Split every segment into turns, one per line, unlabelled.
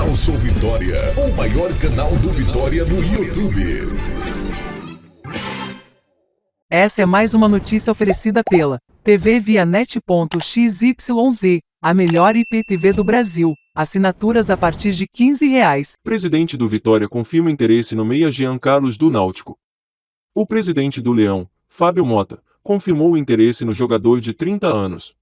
Canal Sou Vitória, o maior canal do Vitória no YouTube.
Essa é mais uma notícia oferecida pela TV Vianet.xyz, a melhor IPTV do Brasil. Assinaturas a partir de R$15.
Presidente do Vitória confirma interesse no meia Jean Carlos do Náutico. O presidente do Leão, Fábio Mota, confirmou o interesse no jogador de 30 anos.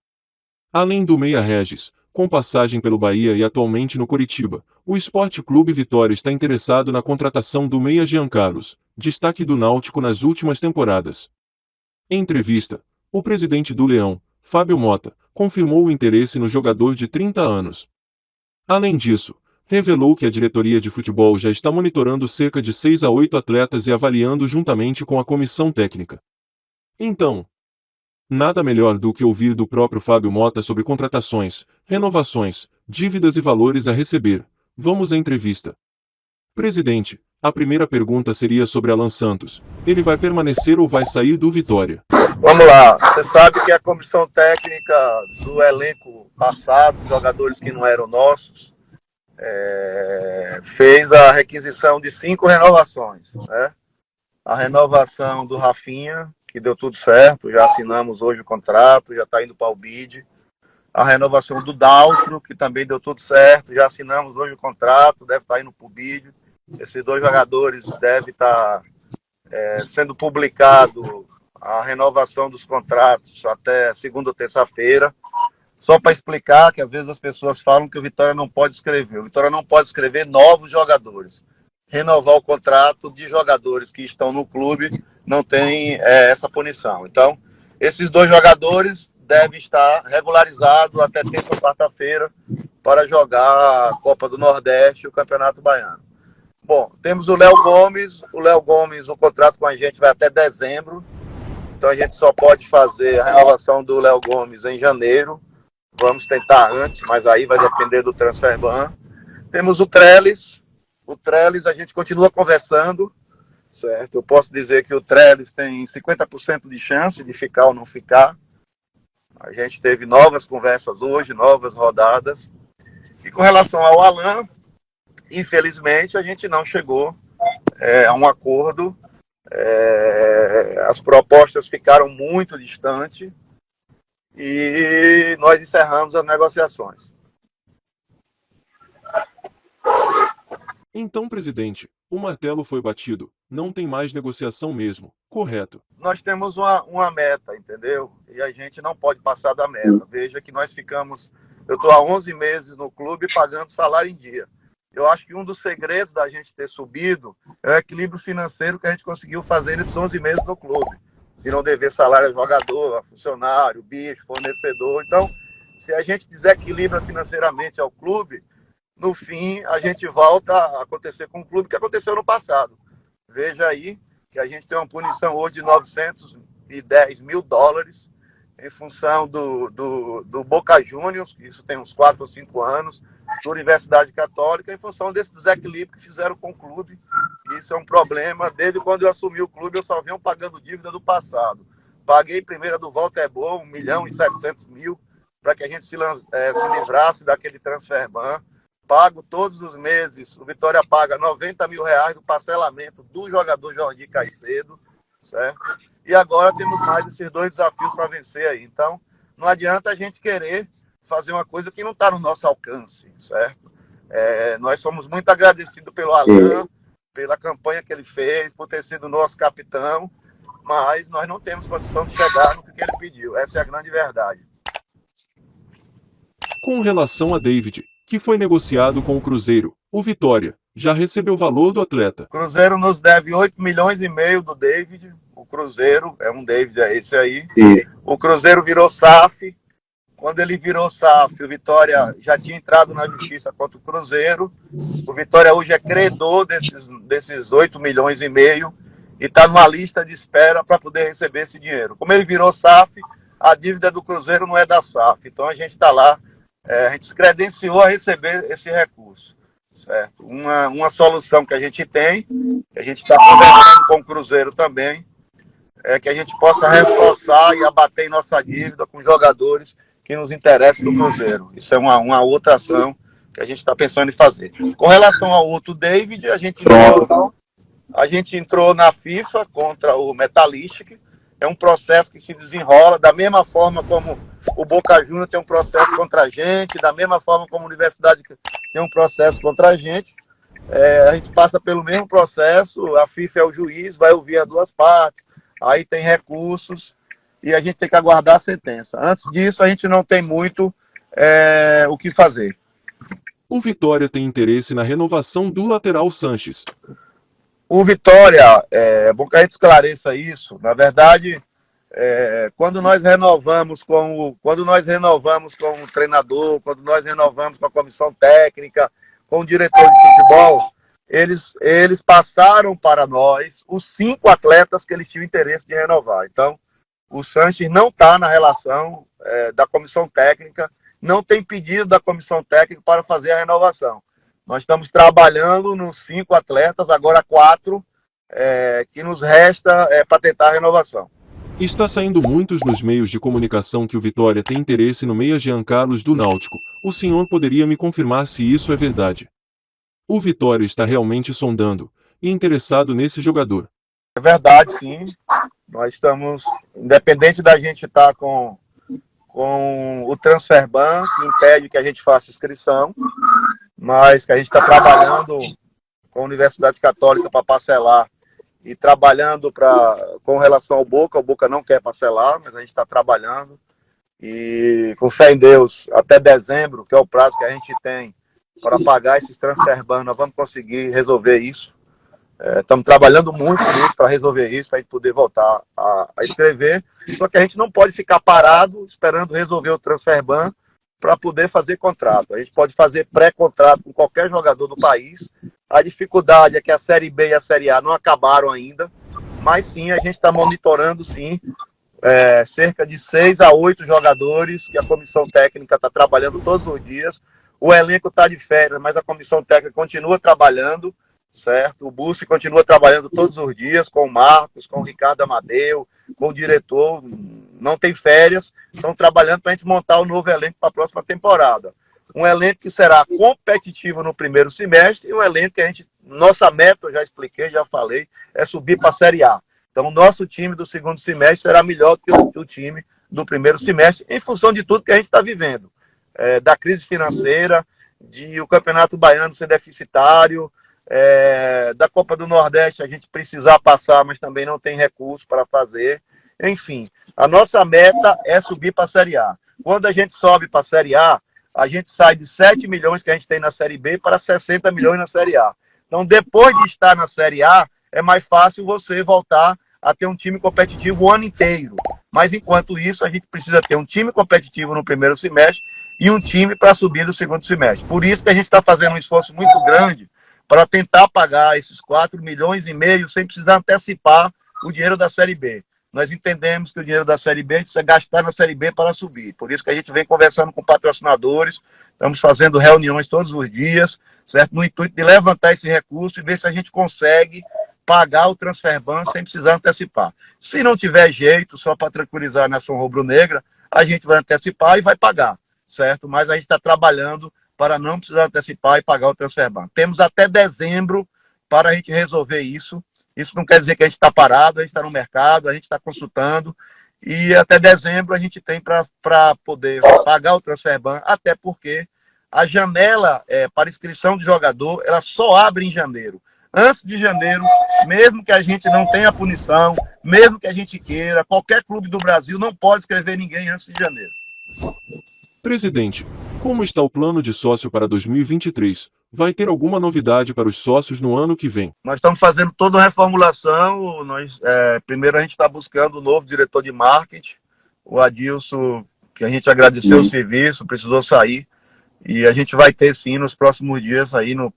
Além do meia Regis, com passagem pelo Bahia e atualmente no Coritiba, o Esporte Clube Vitória está interessado na contratação do meia Jean Carlos, destaque do Náutico nas últimas temporadas. Em entrevista, o presidente do Leão, Fábio Mota, confirmou o interesse no jogador de 30 anos. Além disso, revelou que a diretoria de futebol já está monitorando cerca de 6 a 8 atletas e avaliando juntamente com a comissão técnica. Então, nada melhor do que ouvir do próprio Fábio Mota sobre contratações, renovações, dívidas e valores a receber. Vamos à entrevista. Presidente, a primeira pergunta seria sobre Alan Santos. Ele vai permanecer ou vai sair do Vitória?
Vamos lá, você sabe que a comissão técnica do elenco passado, jogadores que não eram nossos, fez a requisição de 5 renovações, né? A renovação do Rafinha, que deu tudo certo, já assinamos hoje o contrato, já está indo para o BID. A renovação do Daltro, que também deu tudo certo, já assinamos hoje o contrato, deve estar indo para o BID. Esses 2 jogadores devem estar sendo publicado a renovação dos contratos até segunda ou terça-feira. Só para explicar que às vezes as pessoas falam que o Vitória não pode escrever. O Vitória não pode escrever novos jogadores. Renovar o contrato de jogadores que estão no clube não tem essa punição. Então, esses 2 jogadores devem estar regularizados até terça ou quarta-feira para jogar a Copa do Nordeste e o Campeonato Baiano. Bom, temos o Léo Gomes. O Léo Gomes, o contrato com a gente vai até dezembro. Então a gente só pode fazer a renovação do Léo Gomes em janeiro. Vamos tentar antes, mas aí vai depender do Transferban. Temos o Trellis. O Trellis a gente continua conversando, certo? Eu posso dizer que o Trellis tem 50% de chance de ficar ou não ficar. A gente teve novas conversas hoje, novas rodadas. E com relação ao Alan, infelizmente a gente não chegou a um acordo. As propostas ficaram muito distantes e nós encerramos as negociações.
Então, presidente, o martelo foi batido, não tem mais negociação mesmo, correto?
Nós temos uma meta, entendeu? E a gente não pode passar da meta. Veja que nós eu estou há 11 meses no clube pagando salário em dia. Eu acho que um dos segredos da gente ter subido é o equilíbrio financeiro que a gente conseguiu fazer nesses 11 meses no clube. De não dever salário a jogador, a funcionário, bicho, fornecedor. Então, se a gente desequilibra financeiramente ao clube, no fim, a gente volta a acontecer com o clube que aconteceu no passado. Veja aí que a gente tem uma punição hoje de $910 mil em função do Boca Juniors, que isso tem uns 4 ou 5 anos, da Universidade Católica, em função desse desequilíbrio que fizeram com o clube. Isso é um problema. Desde quando eu assumi o clube, eu só venho pagando dívida do passado. Paguei primeiro do Walter Boa, 1.700.000, para que a gente se livrasse daquele Transferban. Pago todos os meses, o Vitória paga R$90 mil do parcelamento do jogador Jordi Caicedo, certo? E agora temos mais esses 2 desafios para vencer aí. Então, não adianta a gente querer fazer uma coisa que não está no nosso alcance, certo? Nós somos muito agradecidos pelo Alan, pela campanha que ele fez, por ter sido nosso capitão, mas nós não temos condição de chegar no que ele pediu. Essa é a grande verdade.
Com relação a David, que foi negociado com o Cruzeiro, o Vitória já recebeu o valor do atleta.
O Cruzeiro nos deve 8,5 milhões do David. O Cruzeiro, um David, é esse aí. Sim. O Cruzeiro virou SAF. Quando ele virou SAF, o Vitória já tinha entrado na justiça contra o Cruzeiro. O Vitória hoje é credor desses 8,5 milhões e está numa lista de espera para poder receber esse dinheiro. Como ele virou SAF, a dívida do Cruzeiro não é da SAF. Então a gente está lá, a gente se credenciou a receber esse recurso. Certo? Uma solução que a gente tem, que a gente está conversando com o Cruzeiro também, é que a gente possa reforçar e abater nossa dívida com jogadores que nos interessam do Cruzeiro. Isso é uma outra ação que a gente está pensando em fazer. Com relação ao outro David, a gente entrou na FIFA contra o Metallistic. É um processo que se desenrola da mesma forma como o Boca Juniors tem um processo contra a gente, da mesma forma como a Universidade tem um processo contra a gente. A gente passa pelo mesmo processo, a FIFA é o juiz, vai ouvir as duas partes, aí tem recursos e a gente tem que aguardar a sentença. Antes disso, a gente não tem muito o que fazer.
O Vitória tem interesse na renovação do lateral Sanches.
O Vitória, é bom que a gente esclareça isso. Na verdade, quando nós renovamos com o treinador, quando nós renovamos com a comissão técnica, com o diretor de futebol, eles passaram para nós os 5 atletas que eles tinham interesse de renovar. Então, o Sanches não está na relação da comissão técnica, não tem pedido da comissão técnica para fazer a renovação. Nós estamos trabalhando nos 5 atletas, agora 4, que nos resta para tentar a renovação.
Está saindo muitos nos meios de comunicação que o Vitória tem interesse no meia Jean Carlos do Náutico. O senhor poderia me confirmar se isso é verdade? O Vitória está realmente sondando e interessado nesse jogador.
É verdade, sim. Nós estamos, independente da gente estar com o Transferban, que impede que a gente faça inscrição, mas que a gente está trabalhando com a Universidade Católica para parcelar e trabalhando com relação ao Boca. O Boca não quer parcelar, mas a gente está trabalhando e com fé em Deus, até dezembro, que é o prazo que a gente tem para pagar esses Transferban, nós vamos conseguir resolver isso. Estamos trabalhando muito nisso para resolver isso, para a gente poder voltar a escrever. Só que a gente não pode ficar parado esperando resolver o Transferban para poder fazer contrato. A gente pode fazer pré-contrato com qualquer jogador do país. A dificuldade é que a Série B e a Série A não acabaram ainda, mas sim, a gente está monitorando, sim, cerca de 6 a 8 jogadores que a comissão técnica está trabalhando todos os dias. O elenco está de férias, mas a comissão técnica continua trabalhando, certo? O Bussi continua trabalhando todos os dias com o Marcos, com o Ricardo Amadeu, com o diretor, não tem férias, estão trabalhando para a gente montar o novo elenco para a próxima temporada. Um elenco que será competitivo no primeiro semestre e um elenco que nossa meta, eu já expliquei, já falei, é subir para a Série A. Então, o nosso time do segundo semestre será melhor do que o time do primeiro semestre, em função de tudo que a gente está vivendo. Da crise financeira, de o Campeonato Baiano ser deficitário, da Copa do Nordeste a gente precisar passar, mas também não tem recurso para fazer. Enfim, a nossa meta é subir para a Série A. Quando a gente sobe para a Série A, a gente sai de 7 milhões que a gente tem na Série B para 60 milhões na Série A. Então, depois de estar na Série A, é mais fácil você voltar a ter um time competitivo o ano inteiro. Mas, enquanto isso, a gente precisa ter um time competitivo no primeiro semestre e um time para subir no segundo semestre. Por isso que a gente está fazendo um esforço muito grande para tentar pagar esses 4,5 milhões sem precisar antecipar o dinheiro da Série B. Nós entendemos que o dinheiro da Série B precisa gastar na Série B para subir. Por isso que a gente vem conversando com patrocinadores, estamos fazendo reuniões todos os dias, certo? No intuito de levantar esse recurso e ver se a gente consegue pagar o Transferban sem precisar antecipar. Se não tiver jeito, só para tranquilizar a nação rubro-negra, a gente vai antecipar e vai pagar, certo? Mas a gente está trabalhando para não precisar antecipar e pagar o Transferban. Temos até dezembro para a gente resolver isso. Isso não quer dizer que a gente está parado, a gente está no mercado, a gente está consultando, e até dezembro a gente tem para poder pagar o Transferban, até porque a janela para inscrição de jogador, ela só abre em janeiro. Antes de janeiro, mesmo que a gente não tenha punição, mesmo que a gente queira, qualquer clube do Brasil não pode inscrever ninguém antes de janeiro.
Presidente, como está o plano de sócio para 2023? Vai ter alguma novidade para os sócios no ano que vem?
Nós estamos fazendo toda a reformulação. Primeiro a gente está buscando um novo diretor de marketing, o Adilson, que a gente agradeceu o serviço, precisou sair. E a gente vai ter sim nos próximos dias, aí no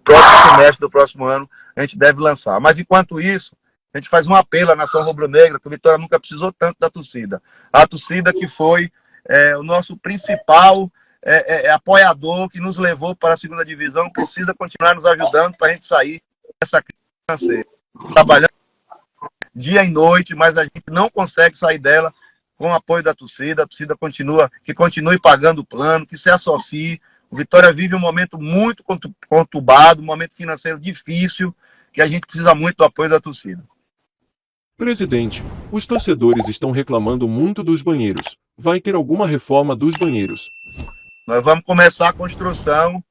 próximo semestre do próximo ano, a gente deve lançar. Mas enquanto isso, a gente faz um apelo à nação rubro-negra, que o Vitória nunca precisou tanto da torcida. A torcida que foi o nosso principal apoiador, que nos levou para a segunda divisão, precisa continuar nos ajudando para a gente sair dessa crise financeira. Trabalhando dia e noite, mas a gente não consegue sair dela com o apoio da torcida. A torcida continue pagando o plano, que se associe. O Vitória vive um momento muito conturbado, um momento financeiro difícil, que a gente precisa muito do apoio da torcida.
Presidente, os torcedores estão reclamando muito dos banheiros. Vai ter alguma reforma dos banheiros?
Nós vamos começar a construção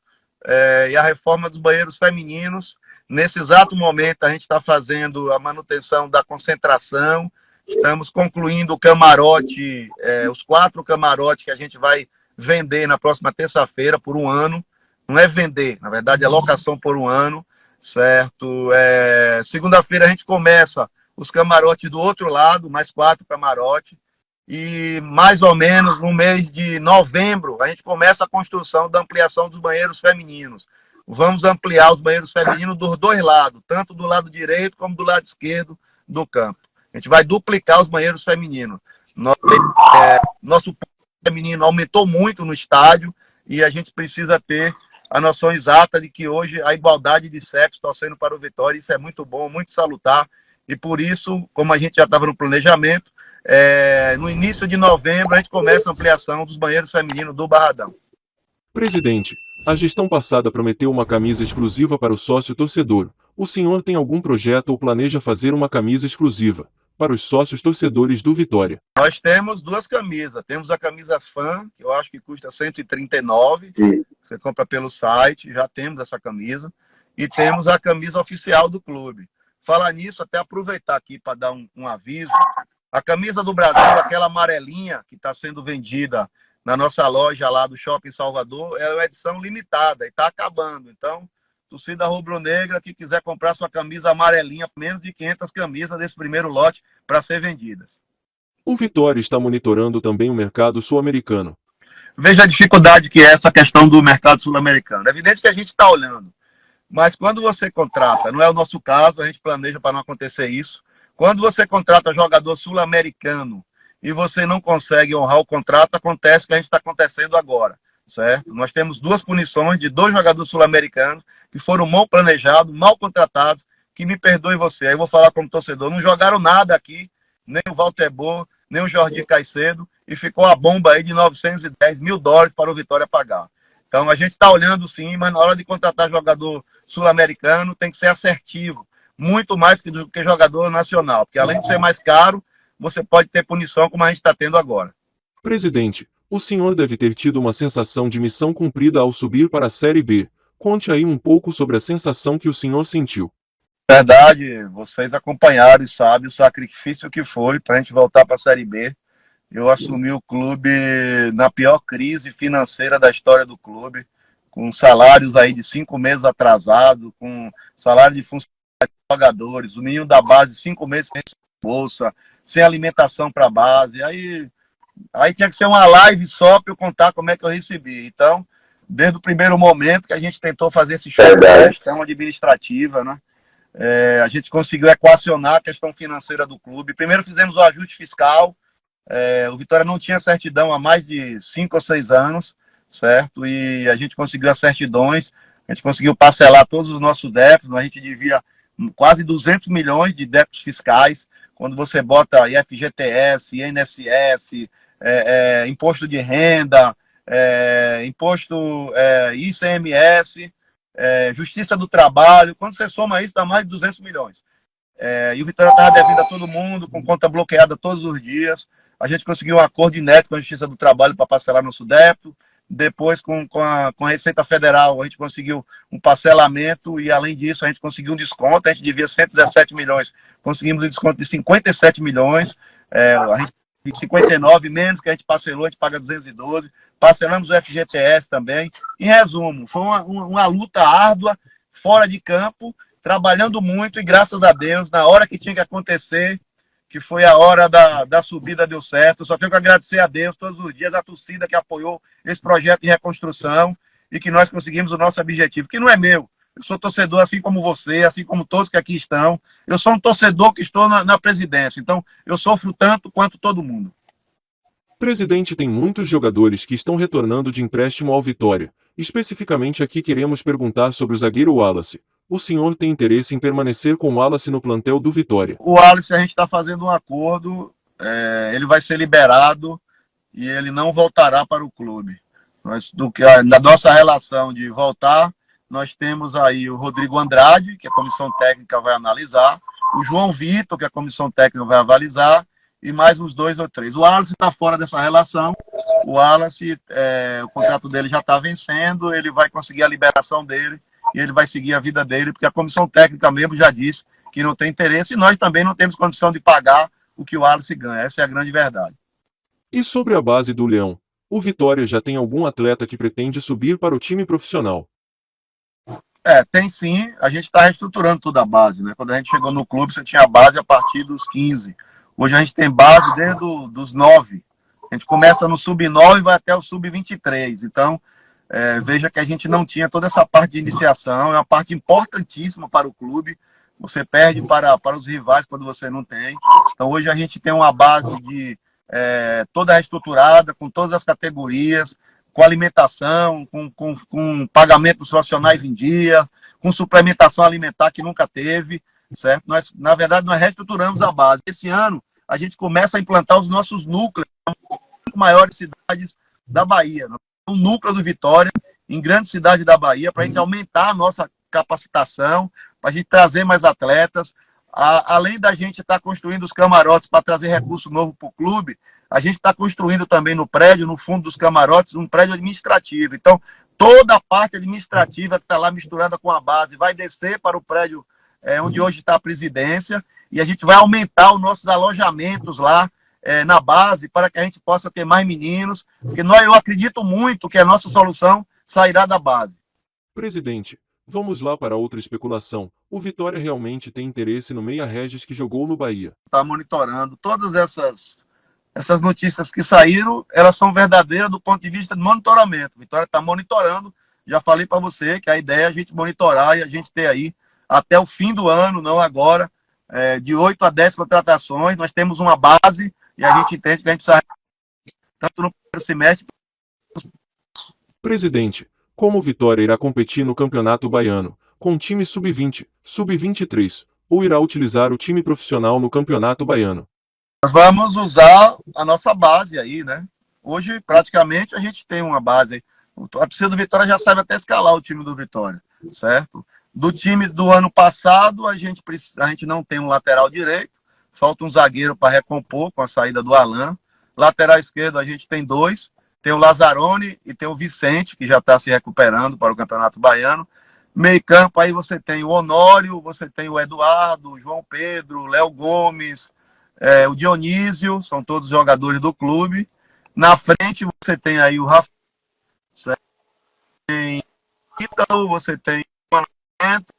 e a reforma dos banheiros femininos. Nesse exato momento, a gente está fazendo a manutenção da concentração. Estamos concluindo o camarote, os 4 camarotes que a gente vai vender na próxima terça-feira por 1 ano. Não é vender, na verdade é locação por 1 ano, certo? Segunda-feira a gente começa os camarotes do outro lado, mais 4 camarotes. E mais ou menos no mês de novembro, a gente começa a construção da ampliação dos banheiros femininos. Vamos ampliar os banheiros femininos dos 2 lados, tanto do lado direito como do lado esquerdo do campo. A gente vai duplicar os banheiros femininos. Nosso feminino aumentou muito no estádio e a gente precisa ter a noção exata de que hoje a igualdade de sexo está sendo para o Vitória. Isso é muito bom, muito salutar. E por isso, como a gente já estava no planejamento, no início de novembro a gente começa a ampliação dos banheiros femininos do Barradão.
Presidente, a gestão passada prometeu uma camisa exclusiva para o sócio torcedor. O senhor tem algum projeto ou planeja fazer uma camisa exclusiva para os sócios torcedores do Vitória?
Nós temos 2 camisas. Temos a camisa fã, que eu acho que custa R$139. Você compra pelo site, já temos essa camisa. E temos a camisa oficial do clube. Falar nisso, até aproveitar aqui para dar um aviso. A camisa do Brasil, aquela amarelinha que está sendo vendida na nossa loja lá do Shopping Salvador, é uma edição limitada e está acabando. Então, torcida rubro-negra que quiser comprar sua camisa amarelinha, menos de 500 camisas desse primeiro lote para ser vendidas.
O Vitória está monitorando também o mercado sul-americano.
Veja a dificuldade que é essa questão do mercado sul-americano. É evidente que a gente está olhando, mas quando você contrata, não é o nosso caso, a gente planeja para não acontecer isso. Quando você contrata jogador sul-americano e você não consegue honrar o contrato, acontece o que a gente está acontecendo agora, certo? Nós temos 2 punições de 2 jogadores sul-americanos que foram mal planejados, mal contratados, que me perdoe você, aí eu vou falar como torcedor, não jogaram nada aqui, nem o Walter Bo, nem o Jordi Caicedo, e ficou a bomba aí de $910 mil para o Vitória pagar. Então a gente está olhando sim, mas na hora de contratar jogador sul-americano tem que ser assertivo, muito mais do que jogador nacional, porque além de ser mais caro, você pode ter punição como a gente está tendo agora.
Presidente, o senhor deve ter tido uma sensação de missão cumprida ao subir para a Série B. Conte aí um pouco sobre a sensação que o senhor sentiu.
Verdade, vocês acompanharam e sabem o sacrifício que foi para a gente voltar para a Série B. Eu assumi o clube na pior crise financeira da história do clube, com salários aí de 5 meses atrasados, com salário de funcionários, jogadores, o menino da base 5 meses sem bolsa, sem alimentação para a base. Aí tinha que ser uma live só para eu contar como é que eu recebi. Então, desde o primeiro momento que a gente tentou fazer esse show de gestão administrativa, né? A gente conseguiu equacionar a questão financeira do clube. Primeiro fizemos o ajuste fiscal. O Vitória não tinha certidão há mais de 5 ou 6 anos, certo? E a gente conseguiu as certidões, a gente conseguiu parcelar todos os nossos débitos, a gente devia quase 200 milhões de débitos fiscais. Quando você bota IFGTS, INSS, imposto de renda, imposto ICMS, Justiça do Trabalho, quando você soma isso, dá mais de 200 milhões. E o Vitória estava devendo a todo mundo, com conta bloqueada todos os dias. A gente conseguiu um acordo inédito com a Justiça do Trabalho para parcelar nosso débito. Depois, com a Receita Federal, a gente conseguiu um parcelamento e, além disso, a gente conseguiu um desconto. A gente devia 117 milhões, conseguimos um desconto de 57 milhões. A gente 59 menos que a gente parcelou, a gente paga 212. Parcelamos o FGTS também. Em resumo, foi uma luta árdua, fora de campo, trabalhando muito e, graças a Deus, na hora que tinha que acontecer, que foi a hora da subida, deu certo. Eu só tenho que agradecer a Deus todos os dias, a torcida que apoiou esse projeto de reconstrução e que nós conseguimos o nosso objetivo, que não é meu. Eu sou torcedor assim como você, assim como todos que aqui estão. Eu sou um torcedor que estou na presidência, então eu sofro tanto quanto todo mundo.
Presidente, tem muitos jogadores que estão retornando de empréstimo ao Vitória. Especificamente aqui queremos perguntar sobre o zagueiro Wallace. O senhor tem interesse em permanecer com o Wallace no plantel do Vitória?
O Wallace, a gente está fazendo um acordo, ele vai ser liberado e ele não voltará para o clube. Da nossa relação de voltar, nós temos aí o Rodrigo Andrade, que a comissão técnica vai analisar, o João Vitor, que a comissão técnica vai avalizar, e mais uns 2 ou 3. O Wallace está fora dessa relação. O Wallace, o contrato dele já está vencendo, ele vai conseguir a liberação dele e ele vai seguir a vida dele, porque a comissão técnica mesmo já disse que não tem interesse e nós também não temos condição de pagar o que o Wallace ganha. Essa é a grande verdade.
E sobre a base do Leão, o Vitória já tem algum atleta que pretende subir para o time profissional?
Tem sim. A gente está reestruturando toda a base, né? Quando a gente chegou no clube, você tinha base a partir dos 15. Hoje a gente tem base desde os 9. A gente começa no sub-9 e vai até o sub-23. Então, veja que a gente não tinha toda essa parte de iniciação. É uma parte importantíssima para o clube. Você perde para os rivais quando você não tem. Então, hoje a gente tem uma base toda reestruturada, com todas as categorias, com alimentação, com pagamento dos profissionais em dia, com suplementação alimentar que nunca teve, certo? Na verdade, nós reestruturamos a base. Esse ano, a gente começa a implantar os nossos núcleos em maiores cidades da Bahia. Um núcleo do Vitória, em grandes cidades da Bahia, para a gente aumentar a nossa capacitação, para a gente trazer mais atletas. Além da gente estar construindo os camarotes para trazer recurso novo para o clube, a gente está construindo também no prédio, no fundo dos camarotes, um prédio administrativo. Então, toda a parte administrativa que está lá misturada com a base vai descer para o prédio onde hoje está a presidência e a gente vai aumentar os nossos alojamentos lá na base para que a gente possa ter mais meninos, porque eu acredito muito que a nossa solução sairá da base.
Presidente, vamos lá para outra especulação. O Vitória realmente tem interesse no Meia Regis que jogou no Bahia?
Está monitorando. Todas essas notícias que saíram, elas são verdadeiras do ponto de vista de monitoramento. Vitória está monitorando. Já falei para você que a ideia é a gente monitorar e a gente ter aí até o fim do ano, não agora, de 8 a 10 contratações. Nós temos uma base e a gente entende que a gente sai tanto no primeiro semestre.
Presidente, como o Vitória irá competir no Campeonato Baiano, com time sub-20, sub-23, ou irá utilizar o time profissional no Campeonato Baiano?
Nós vamos usar a nossa base aí, né? Hoje, praticamente, a gente tem uma base. A torcida do Vitória já sabe até escalar o time do Vitória, certo? Do time do ano passado, a gente não tem um lateral direito, falta um zagueiro para recompor com a saída do Alan. Lateral esquerdo, a gente tem 2, tem o Lazzaroni e tem o Vicente, que já está se recuperando para o Campeonato Baiano. Meio campo, aí você tem o Honório, você tem o Eduardo, o João Pedro, o Léo Gomes, o Dionísio, são todos jogadores do clube. Na frente você tem aí o Rafa, tem Ítalo, você tem o Manento.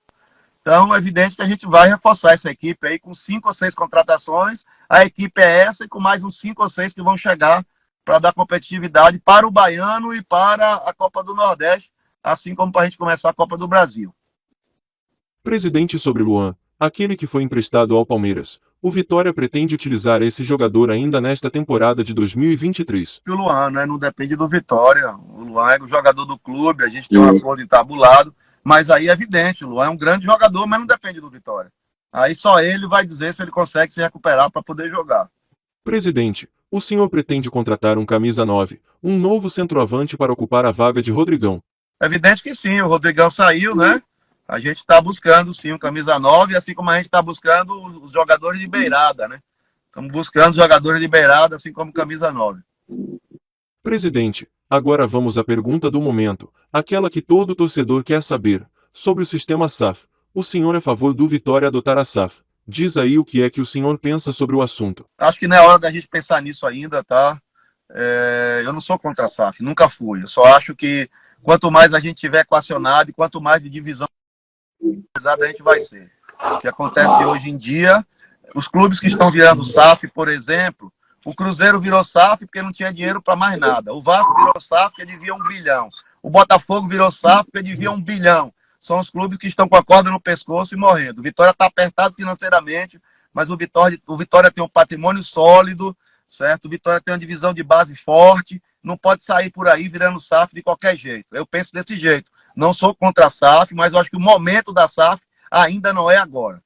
Então é evidente que a gente vai reforçar essa equipe aí com 5 ou 6 contratações. A equipe é essa e com mais uns 5 ou 6 que vão chegar para dar competitividade para o Baiano e para a Copa do Nordeste, assim como para a gente começar a Copa do Brasil.
Presidente, sobre Luan, aquele que foi emprestado ao Palmeiras, o Vitória pretende utilizar esse jogador ainda nesta temporada de 2023?
O Luan, né, não depende do Vitória. O Luan é o jogador do clube, a gente tem um acordo entabulado, mas aí é evidente, o Luan é um grande jogador, mas não depende do Vitória. Aí só ele vai dizer se ele consegue se recuperar para poder jogar.
Presidente, o senhor pretende contratar um camisa 9, um novo centroavante para ocupar a vaga de Rodrigão?
É evidente que sim, o Rodrigão saiu, né? A gente está buscando sim um camisa 9, assim como a gente está buscando os jogadores de beirada, né? Estamos buscando jogadores de beirada, assim como camisa 9.
Presidente, agora vamos à pergunta do momento, aquela que todo torcedor quer saber, sobre o sistema SAF. O senhor é a favor do Vitória adotar a SAF? Diz aí o que é que o senhor pensa sobre o assunto.
Acho que não é hora da gente pensar nisso ainda, tá? Eu não sou contra a SAF, nunca fui. Eu só acho que quanto mais a gente tiver equacionado e quanto mais de divisão a gente vai ser. O que acontece hoje em dia, os clubes que estão virando SAF, por exemplo, o Cruzeiro virou SAF porque não tinha dinheiro para mais nada. O Vasco virou SAF porque devia 1 bilhão. O Botafogo virou SAF porque devia 1 bilhão. São os clubes que estão com a corda no pescoço e morrendo. O Vitória está apertado financeiramente, mas o Vitória tem um patrimônio sólido, certo? O Vitória tem uma divisão de base forte, não pode sair por aí virando SAF de qualquer jeito. Eu penso desse jeito. Não sou contra a SAF, mas eu acho que o momento da SAF ainda não é agora.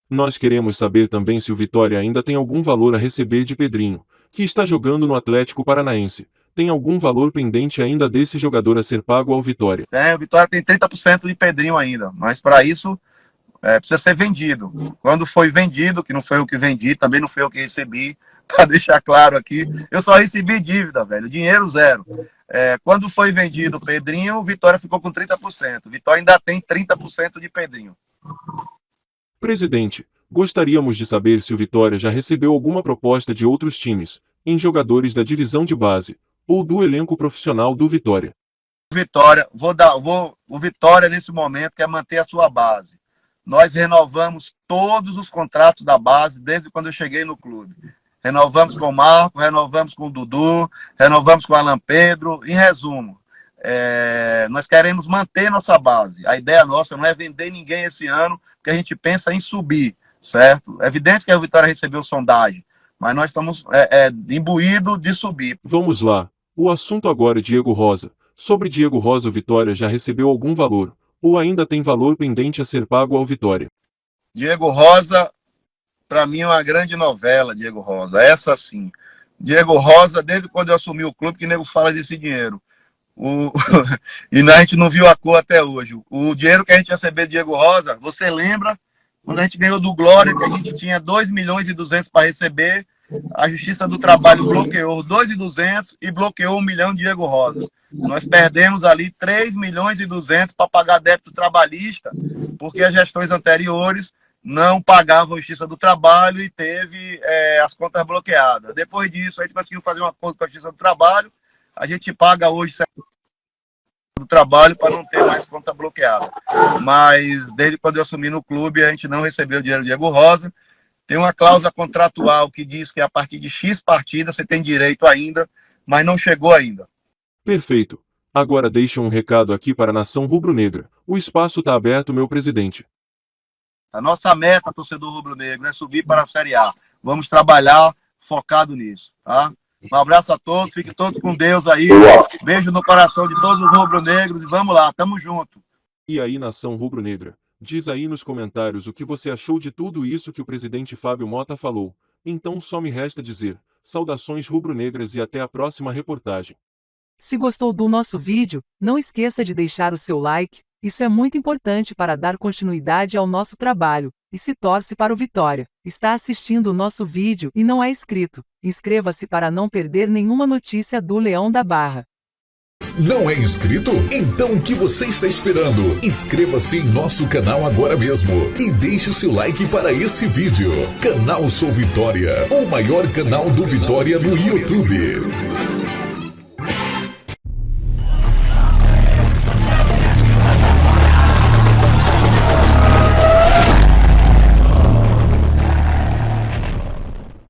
Nós queremos saber também se o Vitória ainda tem algum valor a receber de Pedrinho, que está jogando no Atlético Paranaense. tem algum valor pendente ainda desse jogador a ser pago ao Vitória?
O Vitória tem 30% de Pedrinho ainda, mas para isso precisa ser vendido. Quando foi vendido, que não foi eu que vendi, também não foi eu que recebi, para deixar claro aqui, eu só recebi dívida, velho, dinheiro zero. Quando foi vendido o Pedrinho, o Vitória ficou com 30%. O Vitória ainda tem 30% de Pedrinho.
Presidente, gostaríamos de saber se o Vitória já recebeu alguma proposta de outros times, em jogadores da divisão de base, ou do elenco profissional do Vitória.
O Vitória nesse momento quer manter a sua base. Nós renovamos todos os contratos da base desde quando eu cheguei no clube. Renovamos com o Marco, renovamos com o Dudu, renovamos com o Alan Pedro. Em resumo, nós queremos manter nossa base. A ideia nossa não é vender ninguém esse ano, porque a gente pensa em subir, certo? É evidente que a Vitória recebeu sondagem, mas nós estamos imbuídos de subir.
Vamos lá. O assunto agora é Diego Rosa. Sobre Diego Rosa, o Vitória já recebeu algum valor, ou ainda tem valor pendente a ser pago ao Vitória?
Diego Rosa, para mim, é uma grande novela, Diego Rosa. Essa sim. Diego Rosa, desde quando eu assumi o clube, que nego fala desse dinheiro. E a gente não viu a cor até hoje. O dinheiro que a gente recebeu de Diego Rosa, você lembra? Quando a gente ganhou do Glória, que a gente tinha 2.200.000 para receber, a Justiça do Trabalho bloqueou 2.200.000 e bloqueou 1 milhão de Diego Rosa. Nós perdemos ali 3.200.000 para pagar débito trabalhista, porque as gestões anteriores não pagavam a Justiça do Trabalho e teve as contas bloqueadas. Depois disso, a gente conseguiu fazer um acordo com a Justiça do Trabalho, a gente paga hoje do trabalho para não ter mais conta bloqueada. Mas desde quando eu assumi no clube, a gente não recebeu o dinheiro do Diego Rosa. Tem uma cláusula contratual que diz que a partir de X partidas você tem direito ainda, mas não chegou ainda.
Perfeito. Agora deixa um recado aqui para a nação rubro-negra. O espaço está aberto, meu presidente.
A nossa meta, torcedor rubro-negro, é subir para a Série A. Vamos trabalhar focado nisso, tá? Um abraço a todos, fiquem todos com Deus aí. Beijo no coração de todos os rubro-negros e vamos lá, tamo junto.
E aí, nação rubro-negra, diz aí nos comentários o que você achou de tudo isso que o presidente Fábio Mota falou. Então só me resta dizer, saudações rubro-negras e até a próxima reportagem.
Se gostou do nosso vídeo, não esqueça de deixar o seu like, isso é muito importante para dar continuidade ao nosso trabalho, e se torce para o Vitória. Está assistindo o nosso vídeo e não é inscrito? Inscreva-se para não perder nenhuma notícia do Leão da Barra.
Não é inscrito? Então o que você está esperando? Inscreva-se em nosso canal agora mesmo e deixe o seu like para esse vídeo. Canal Sou Vitória, o maior canal do Vitória no YouTube.